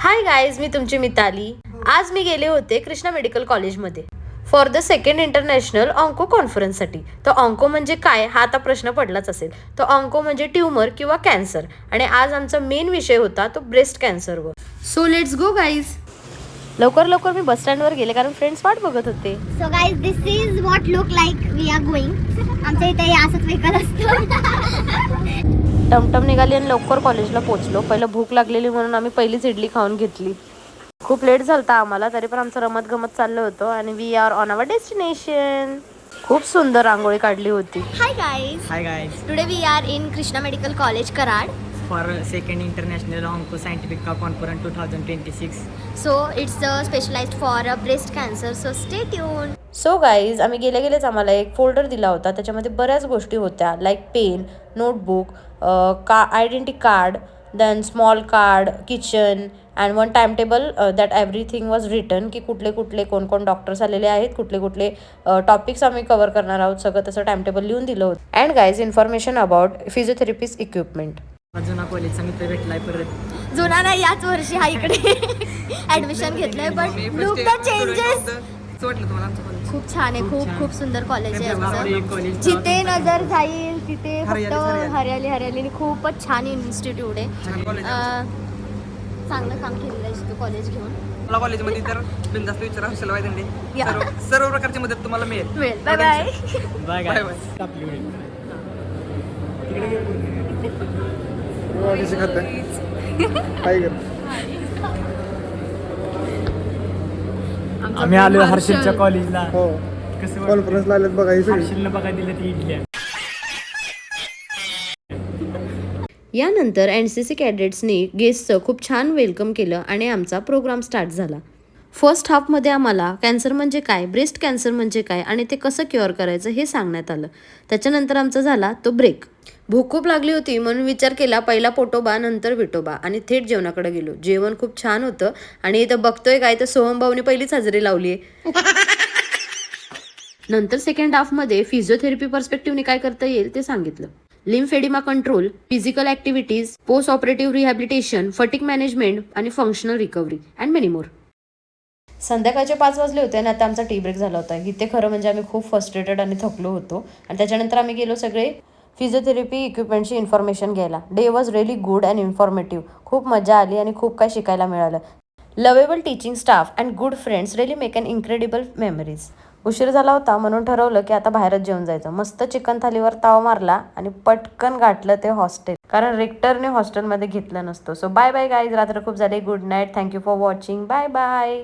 Hi guys, मी तुमची मिताली. आज मी गेले होते कृष्णा मेडिकल कॉलेजमध्ये for the second international onco कॉन्फरन्ससाठी. तर ऑन्को म्हणजे काय हा आता प्रश्न पडलाच असेल. तर ऑन्को म्हणजे ट्यूमर किंवा कॅन्सर, आणि आज आमचा मेन विषय होता तो ब्रेस्ट कॅन्सरवर. So let's go guys. लवकर लवकर मी बस स्टँडवर गेले कारण फ्रेंड्स वाट बघत होते. So guys, this is what look like we are going. आमच्या इथे असंच वेगळं असतं. टमटम निघाली आणि लवकर कॉलेजला पोहोचलो. पहिलं भूक लागलेली म्हणून आम्ही पहिलीच इडली खाऊन घेतली. खूप लेट झालता आम्हाला, तरी पण आमचं रमत गमत चाललं होतं आणि we are on our destination. खूप सुंदर रांगोळी काढली होती. Hi guys. Hi guys, today we are in Krishna Medical College Karad. for second international onco scientific conference 2026. So it's specialized for breast cancer. So stay tuned. So guys, आम्ही गेल्या गेलेच आम्हाला एक folder दिला होता. त्याच्यामध्ये बऱ्याच गोष्टी होत्या, like pen, notebook, identity card, then small card, kitchen and one time table that everything was written, की कुठले कुठले कोण कोण डॉक्टर्स आलेले आहेत, कुठले कुठले टॉपिक्स आम्ही कव्हर करणार आहोत, सगळं तसं टाइम टेबल लिहून दिलं होतं. And guys, information about physiotherapist equipment. जुना कॉलेजचा मित्र भेटलाय परत. जुना नाही, याच वर्षी हा इकडे ऍडमिशन घेतलंय. But look the changes. वाटलं तुम्हाला आमचं कॉलेज? खूप छान आहे. खूप सुंदर कॉलेज आहे आपलं आमचं. कॉलेज जिथे नजर जाईल तिथे फक्त हरियाली. हरियाली हरियाली. खूपच छान इन्स्टिट्यूट आहे. चांगलं काम केलेलं आहे तू कॉलेज घेऊन. मला कॉलेजमध्ये तर बिनधास्त विचारा हॉस्टेल वाय या. सर्व प्रकारची मदत तुम्हाला मिळेल. Bye bye. Bye bye guys. आपली वेळ. आम्ही आलो हर्षलच्या कॉलेजला. कसं कॉन्फरन्स लागल्यात बघा ही सगळी. हर्षलनं बघा दिलं ती इडल्या. यानंतर NCC कॅडेट्सनी गेस्टचं खूप छान वेलकम केलं आणि आमचा प्रोग्राम स्टार्ट झाला. फर्स्ट हाफमध्ये आम्हाला कॅन्सर म्हणजे काय, ब्रेस्ट कॅन्सर म्हणजे काय आणि ते कसं क्युअर करायचं हे सांगण्यात आलं. त्याच्यानंतर आमचा झाला तो ब्रेक. भूक खूप लागली होती म्हणून विचार केला पहिला पोटोबा नंतर विटोबा आणि थेट जेवणाकडे गेलो. जेवण खूप छान होतं आणि इथं बघतोय काय तर सोहम भाऊनी पहिलीच हजेरी लावली आहे. नंतर सेकंड हाफमध्ये फिजिओथेरपी पर्स्पेक्टिव्हने काय करता येईल ते सांगितलं. Lymphedema control, physical activities, post operative rehabilitation, fatigue management आणि functional recovery and many more. संध्याकाळचे 5 वाजले होते आणि आता आमचा टी ब्रेक झाला होता. इथे खरं म्हणजे आम्ही खूप फ्रस्ट्रेटेड आणि थकलो होतो आणि त्याच्यानंतर आम्ही गेलो सगळे फिजिओथेरपी इक्विपमेंटची इन्फॉर्मेशन घ्यायला. Day was really good and informative. खूप मजा आली आणि खूप काही शिकायला मिळालं. Lovable teaching staff and good friends really make an incredible memories. उशीर झाला होता म्हणून ठरवलं की आता बाहेरच जेवण जायचं. मस्त चिकन थालीवर ताव मारला आणि पटकन गाठलं ते हॉस्टेल, कारण रेक्टरने हॉस्टेलमध्ये घेतलं नसतं. सो बाय बाय गाईज, रात्र खूप झाली. Good night. Thank you for watching. Bye bye.